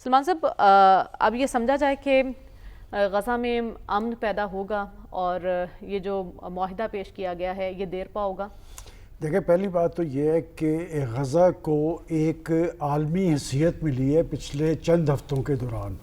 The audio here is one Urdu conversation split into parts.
سلمان صاحب اب یہ سمجھا جائے کہ غزہ میں امن پیدا ہوگا اور یہ جو معاہدہ پیش کیا گیا ہے یہ دیر پا ہوگا؟ دیکھیں، پہلی بات تو یہ ہے کہ غزہ کو ایک عالمی حیثیت ملی ہے پچھلے چند ہفتوں کے دوران،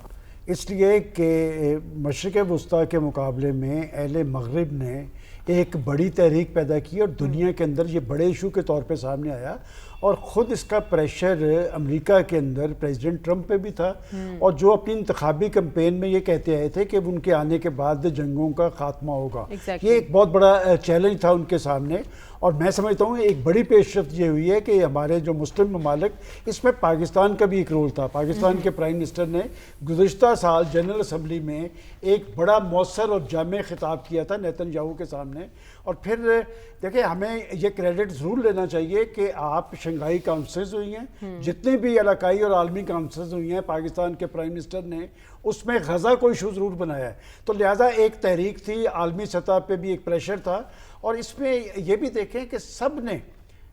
اس لیے کہ مشرق وسطیٰ کے مقابلے میں اہل مغرب نے ایک بڑی تحریک پیدا کی اور دنیا کے اندر یہ بڑے ایشو کے طور پہ سامنے آیا، اور خود اس کا پریشر امریکہ کے اندر پریزیڈنٹ ٹرمپ پہ بھی تھا، اور جو اپنی انتخابی کمپین میں یہ کہتے آئے تھے کہ ان کے آنے کے بعد جنگوں کا خاتمہ ہوگا۔ یہ ایک بہت بڑا چیلنج تھا ان کے سامنے، اور میں سمجھتا ہوں ایک بڑی پیش رفت یہ ہوئی ہے کہ ہمارے جو مسلم ممالک، اس میں پاکستان کا بھی ایک رول تھا۔ پاکستان کے پرائم منسٹر نے گزشتہ سال جنرل اسمبلی میں ایک بڑا مؤثر اور جامع خطاب کیا تھا نیتن یاہو کے سامنے، اور پھر دیکھیں ہمیں یہ کریڈٹ ضرور لینا چاہیے کہ آپ شنگھائی کانفرنسز ہوئی ہیں، جتنی بھی علاقائی اور عالمی کانفرنسز ہوئی ہیں، پاکستان کے پرائم منسٹر نے اس میں غزہ کو ایشو ضرور بنایا ہے، تو لہٰذا ایک تحریک تھی، عالمی سطح پہ بھی ایک پریشر تھا، اور اس میں یہ بھی دیکھیں کہ سب نے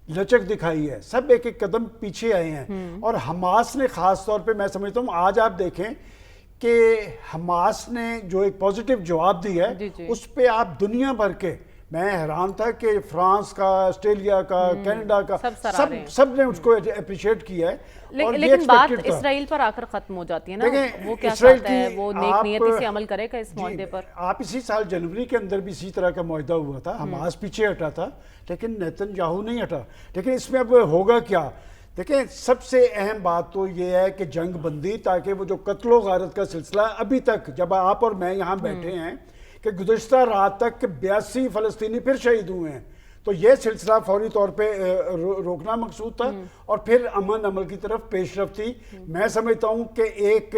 لچک دکھائی ہے، سب ایک ایک قدم پیچھے آئے ہیں، اور حماس نے خاص طور پہ میں سمجھتا ہوں آج آپ دیکھیں کہ حماس نے جو ایک پازیٹیو جواب دیا ہے اس پہ آپ دنیا بھر کے، میں حیران تھا کہ فرانس کا، آسٹریلیا کا، کینیڈا کا، سب نے اس کو اپریشیٹ کیا ہے۔ لیکن بات اسرائیل پر آ کر ختم ہو جاتی ہے نا، وہ کیا چاہتا ہے، وہ نیک نیتی سے عمل کرے گا اس معاہدے پر؟ آپ اسی سال جنوری کے اندر بھی اسی طرح کا معاہدہ ہوا تھا، حماس پیچھے ہٹا تھا لیکن نیتن یاہو نہیں ہٹا، لیکن اس میں اب ہوگا کیا؟ دیکھیں، سب سے اہم بات تو یہ ہے کہ جنگ بندی، تاکہ وہ جو قتل و غارت کا سلسلہ ابھی تک، جب آپ اور میں یہاں بیٹھے ہیں کہ گزشتہ رات تک 82 فلسطینی پھر شہید ہوئے ہیں، تو یہ سلسلہ فوری طور پہ روکنا مقصود تھا، اور پھر امن عمل کی طرف پیش رفت تھی۔ میں سمجھتا ہوں کہ ایک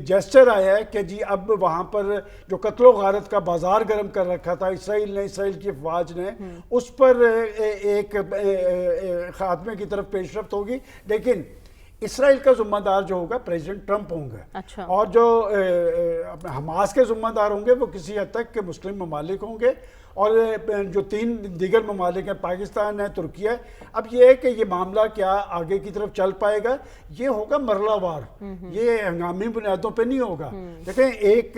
جیسچر آیا ہے کہ جی اب وہاں پر جو قتل و غارت کا بازار گرم کر رکھا تھا اسرائیل کی افواج نے، اس پر ایک خاتمے کی طرف پیش رفت ہوگی، لیکن اسرائیل کا ذمہ دار جو ہوگا پریزیڈنٹ ٹرمپ ہوں گے، اور جو حماس کے ذمہ دار ہوں گے وہ کسی حد تک کے مسلم ممالک ہوں گے، اور جو 3 دیگر ممالک ہیں، پاکستان ہے، ترکی ہے۔ اب یہ ہے کہ یہ معاملہ کیا آگے کی طرف چل پائے گا، یہ ہوگا مرلہ وار، یہ ہنگامی بنیادوں پہ نہیں ہوگا۔ دیکھیں، ایک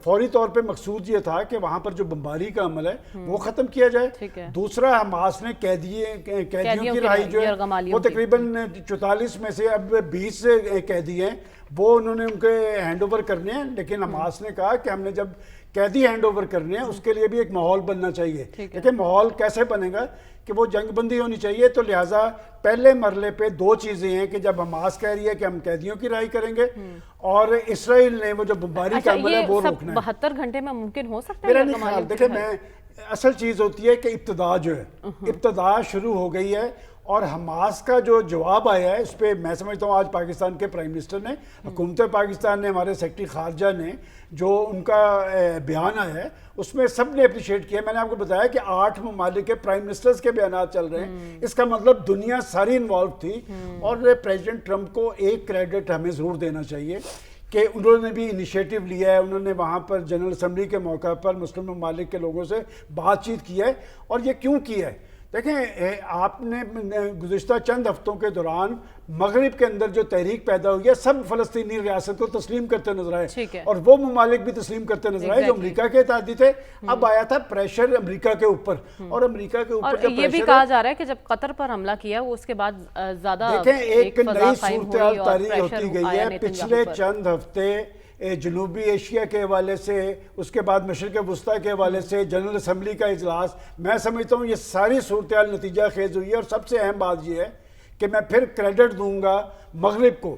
فوری طور پہ مقصود یہ تھا کہ وہاں پر جو بمباری کا عمل ہے وہ ختم کیا جائے، دوسرا حماس نے قیدیوں کی رہائی جو ہے وہ تقریباً 44 میں سے اب 20 قیدی ہیں، وہ انہوں نے ان کے ہینڈ اوور کرنے ہیں، لیکن حماس نے کہا کہ ہم نے جب قیدی ہینڈ اوور کرنے ہیں اس کے لیے بھی ایک ماحول بننا چاہیے۔ دیکھیں ماحول کیسے بنے گا کہ وہ جنگ بندی ہونی چاہیے، تو لہٰذا پہلے مرحلے پہ 2 چیزیں ہیں کہ جب حماس کہہ رہی ہے کہ ہم قیدیوں کی رہائی کریں گے، اور اسرائیل نے وہ جو بمباری کا عمل ہے وہ روکنا ہے۔ 72 گھنٹے میں ممکن ہو سکتا ہے؟ میرا نہیں خیال، دیکھیں میں اصل چیز ہوتی ہے کہ ابتدا جو ہے، ابتدا شروع ہو گئی ہے، اور حماس کا جو جواب آیا ہے اس پہ میں سمجھتا ہوں آج پاکستان کے پرائم منسٹر نے، حکومت پاکستان نے، ہمارے سیکرٹری خارجہ نے جو ان کا بیان آیا ہے اس میں سب نے اپریشیٹ کیا۔ میں نے آپ کو بتایا کہ 8 ممالک کے پرائم منسٹرز کے بیانات چل رہے ہیں، اس کا مطلب دنیا ساری انوالو تھی، اور پریزیڈنٹ ٹرمپ کو ایک کریڈٹ ہمیں ضرور دینا چاہیے کہ انہوں نے بھی انیشیٹو لیا ہے، انہوں نے وہاں پر جنرل اسمبلی کے موقع پر مسلم ممالک کے لوگوں سے بات چیت کی ہے، اور یہ کیوں کی ہے؟ دیکھیں، آپ نے گزشتہ چند ہفتوں کے دوران مغرب کے اندر جو تحریک پیدا ہوئی ہے، سب فلسطینی ریاست کو تسلیم کرتے نظر آئے، اور وہ ممالک بھی تسلیم کرتے نظر آئے جو امریکہ کے اتحادی تھے۔ اب آیا تھا پریشر امریکہ کے اوپر، اور امریکہ کے اوپر یہ بھی کہا جا رہا ہے کہ جب قطر پر حملہ کیا وہ اس کے بعد زیادہ دیکھیں ایک نئی صورتحال طاری ہوتی گئی ہے پچھلے چند ہفتے، جنوبی ایشیا کے حوالے سے، اس کے بعد مشرق وسطیٰ کے حوالے سے، جنرل اسمبلی کا اجلاس، میں سمجھتا ہوں یہ ساری صورتحال نتیجہ خیز ہوئی ہے، اور سب سے اہم بات یہ ہے کہ میں پھر کریڈٹ دوں گا مغرب کو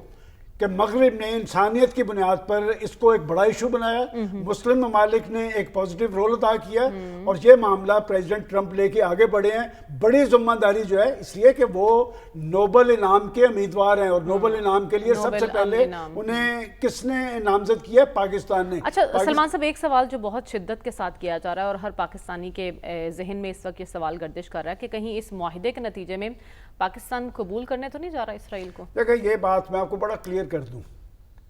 کہ مغرب نے انسانیت کی بنیاد پر اس کو ایک بڑا ایشو بنایا، مسلم ممالک نے ایک پازیٹیو رول ادا کیا، اور یہ معاملہ پریزیڈنٹ ٹرمپ لے کے آگے بڑھے ہیں۔ بڑی ذمہ داری جو ہے، اس لیے کہ وہ نوبل انعام کے امیدوار ہیں، اور نوبل انعام کے لیے سب سے پہلے انہیں کس نے نامزد کیا؟ پاکستان نے۔ اچھا سلمان صاحب، ایک سوال جو بہت شدت کے ساتھ کیا جا رہا ہے اور ہر پاکستانی کے ذہن میں اس وقت یہ سوال گردش کر رہا ہے کہ کہیں اس معاہدے کے نتیجے میں پاکستان قبول کرنے تو نہیں جا رہا اسرائیل کو؟ دیکھیں، یہ بات میں آپ کو بڑا کلیئر کر دوں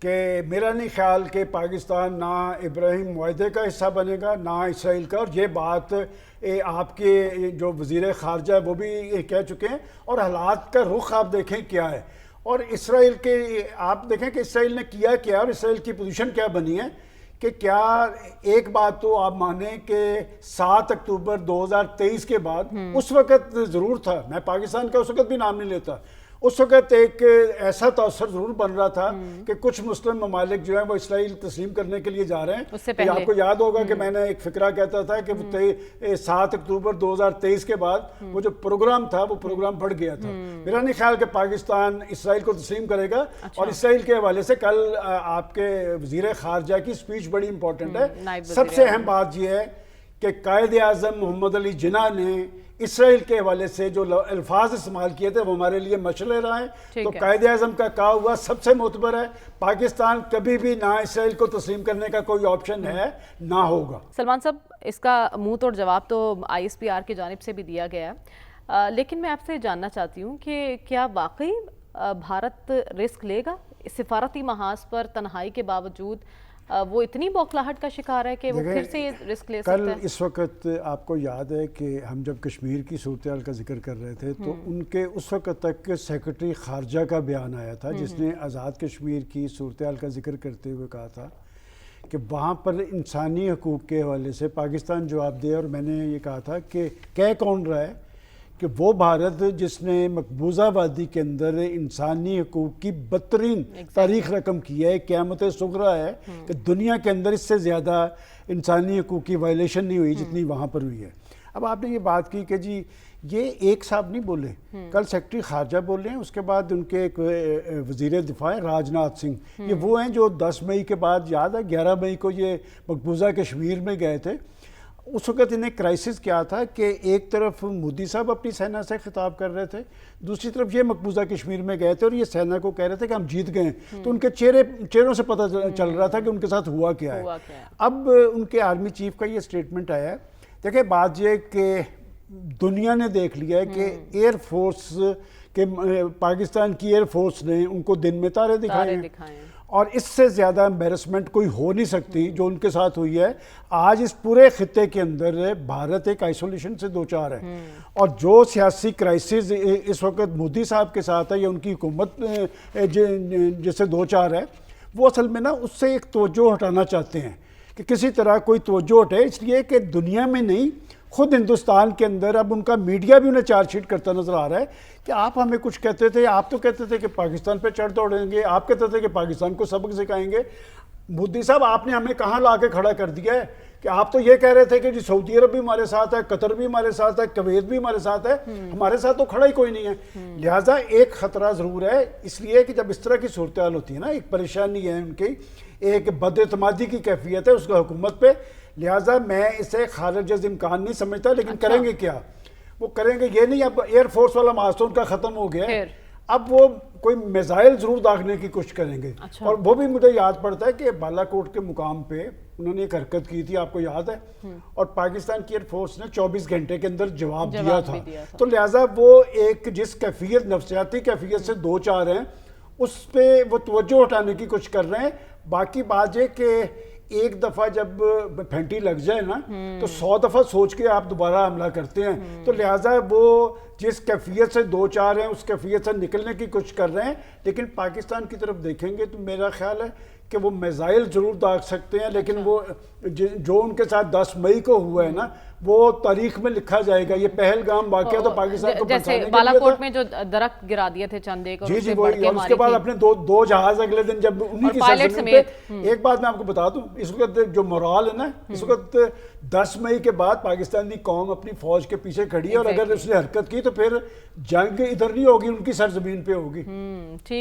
کہ میرا نہیں خیال کہ پاکستان نہ ابراہیم معاہدے کا حصہ بنے گا نہ اسرائیل کا، اور یہ بات آپ کے جو وزیر خارجہ ہے وہ بھی کہہ چکے ہیں، اور حالات کا رخ آپ دیکھیں کیا ہے، اور اسرائیل کے آپ دیکھیں کہ اسرائیل نے کیا کیا اور اسرائیل کی پوزیشن کیا بنی ہے کہ کیا ایک بات تو آپ مانیں کہ 7 اکتوبر 2023 کے بعد اس وقت ضرور تھا، میں پاکستان کا اس وقت بھی نام نہیں لیتا، اس وقت ایک ایسا تاثر ضرور بن رہا تھا کہ کچھ مسلم ممالک جو ہیں وہ اسرائیل تسلیم کرنے کے لیے جا رہے ہیں۔ اس سے آپ کو یاد ہوگا کہ میں نے ایک فقرہ کہتا تھا کہ 7 اکتوبر 2023 کے بعد وہ جو پروگرام تھا وہ پروگرام بڑھ گیا تھا۔ میرا نہیں خیال کہ پاکستان اسرائیل کو تسلیم کرے گا، اور اسرائیل کے حوالے سے کل آپ کے وزیر خارجہ کی سپیچ بڑی امپورٹنٹ ہے۔ سب سے اہم بات یہ ہے کہ قائد اعظم محمد علی جناح نے اسرائیل کے حوالے سے جو الفاظ استعمال کیے تھے وہ ہمارے لیے مشعل راہ ہیں۔ تو قائد اعظم کا کہا ہوا سب سے معتبر ہے، پاکستان کبھی بھی نہ اسرائیل کو تسلیم کرنے کا کوئی آپشن ہے نہ ہوگا۔ سلمان صاحب، اس کا منہ توڑ جواب تو ISPR کی جانب سے بھی دیا گیا ہے، لیکن میں آپ سے جاننا چاہتی ہوں کہ کیا واقعی بھارت رسک لے گا؟ سفارتی محاذ پر تنہائی کے باوجود وہ اتنی بوکھلاہٹ کا شکار ہے کہ وہ پھر سے یہ رسک لے سکتا ہے؟ کل اس وقت آپ کو یاد ہے کہ ہم جب کشمیر کی صورتحال کا ذکر کر رہے تھے تو ان کے اس وقت تک سیکرٹری خارجہ کا بیان آیا تھا جس نے آزاد کشمیر کی صورتحال کا ذکر کرتے ہوئے کہا تھا کہ وہاں پر انسانی حقوق کے حوالے سے پاکستان جواب دے، اور میں نے یہ کہا تھا کہ کہہ کون رہا ہے کہ وہ بھارت جس نے مقبوضہ وادی کے اندر انسانی حقوق کی بدترین تاریخ رقم کی ہے، قیامت صغریٰ ہے کہ دنیا کے اندر اس سے زیادہ انسانی حقوق کی وائلیشن نہیں ہوئی جتنی وہاں پر ہوئی ہے۔ اب آپ نے یہ بات کی کہ جی یہ ایک صاحب نہیں بولے، کل سیکرٹری خارجہ بولے ہیں، اس کے بعد ان کے ایک وزیر دفاع راج ناتھ سنگھ، یہ وہ ہیں جو 10 مئی کے بعد یاد ہے 11 مئی کو یہ مقبوضہ کشمیر میں گئے تھے۔ اس وقت انہیں کرائسس کیا تھا کہ ایک طرف مودی صاحب اپنی سینا سے خطاب کر رہے تھے، دوسری طرف یہ مقبوضہ کشمیر میں گئے تھے اور یہ سینا کو کہہ رہے تھے کہ ہم جیت گئے ہیں، تو ان کے چہروں سے پتہ چل رہا تھا کہ ان کے ساتھ ہوا کیا ہے۔ اب ان کے آرمی چیف کا یہ سٹیٹمنٹ آیا ہے، دیکھیں بات یہ کہ دنیا نے دیکھ لیا ہے کہ ایئر فورس کے پاکستان کی ایئر فورس نے ان کو دن میں تارے دکھائے ہیں، اور اس سے زیادہ امبیرسمنٹ کوئی ہو نہیں سکتی جو ان کے ساتھ ہوئی ہے۔ آج اس پورے خطے کے اندر بھارت ایک آئسولیشن سے دوچار ہے، اور جو سیاسی کرائسس اس وقت مودی صاحب کے ساتھ ہے یا ان کی حکومت جس سے دوچار ہے، وہ اصل میں نا اس سے ایک توجہ ہٹانا چاہتے ہیں کہ کسی طرح کوئی توجہ ہٹے، اس لیے کہ دنیا میں نہیں خود ہندوستان کے اندر اب ان کا میڈیا بھی انہیں چارج شیٹ کرتا نظر آ رہا ہے کہ آپ ہمیں کچھ کہتے تھے، آپ تو کہتے تھے کہ پاکستان پہ چڑھ دوڑیں گے، آپ کہتے تھے کہ پاکستان کو سبق سکھائیں گے۔ مودی صاحب آپ نے ہمیں کہاں لا کے کھڑا کر دیا ہے کہ آپ تو یہ کہہ رہے تھے کہ جی سعودی عرب بھی ہمارے ساتھ ہے، قطر بھی ہمارے ساتھ ہے، کویت بھی ہمارے ساتھ ہے، ہمارے ساتھ تو کھڑا ہی کوئی نہیں ہے۔ لہٰذا ایک خطرہ ضرور ہے، اس لیے کہ جب اس طرح کی صورتحال ہوتی ہے نا، ایک پریشانی ہے ان کی، ایک بد اعتمادی کی کیفیت ہے اس کا حکومت پہ، لہٰذا میں اسے خارج از امکان نہیں سمجھتا۔ لیکن کریں گے کیا؟ وہ کریں گے یہ نہیں، اب ایئر فورس والا محاذ تو ان کا ختم ہو گیا ہے، اب وہ کوئی میزائل ضرور داغنے کی کوشش کریں گے۔ اور وہ بھی مجھے یاد پڑتا ہے کہ بالا کوٹ کے مقام پہ انہوں نے ایک حرکت کی تھی، آپ کو یاد ہے، اور پاکستان کی ایئر فورس نے 24 گھنٹے کے اندر جواب دیا تھا۔ تو لہٰذا وہ ایک جس کیفیت نفسیاتی کیفیت سے دو چار ہیں اس پہ وہ توجہ ہٹانے کی کوشش کر رہے ہیں۔ باقی بات یہ کہ ایک دفعہ جب پھینٹی لگ جائے نا تو 100 دفعہ سوچ کے آپ دوبارہ حملہ کرتے ہیں، تو لہٰذا وہ جس کیفیت سے دو چار ہیں اس کیفیت سے نکلنے کی کوشش کر رہے ہیں۔ لیکن پاکستان کی طرف دیکھیں گے تو میرا خیال ہے کہ وہ میزائل ضرور داغ سکتے ہیں، لیکن وہ جو ان کے ساتھ 10 مئی کو ہوا ہے نا وہ تاریخ میں لکھا جائے گا۔ یہ پہلگام واقعہ تو پاکستان کو جیسے بالا کوٹ میں جو درخت گرا دیے تھے چند ایک، جی جی وہی، اور اس کے بعد اپنے دو جہاز اگلے دن جب انہی کی سرزمین پہ، ایک بات میں آپ کو بتا دوں، اس وقت جو مورال ہے نا، اس وقت 10 مئی کے بعد پاکستانی قوم اپنی فوج کے پیچھے کھڑی ہے، اور اگر اس نے حرکت کی تو پھر جنگ ادھر نہیں ہوگی، ان کی سرزمین پہ ہوگی۔ ٹھیک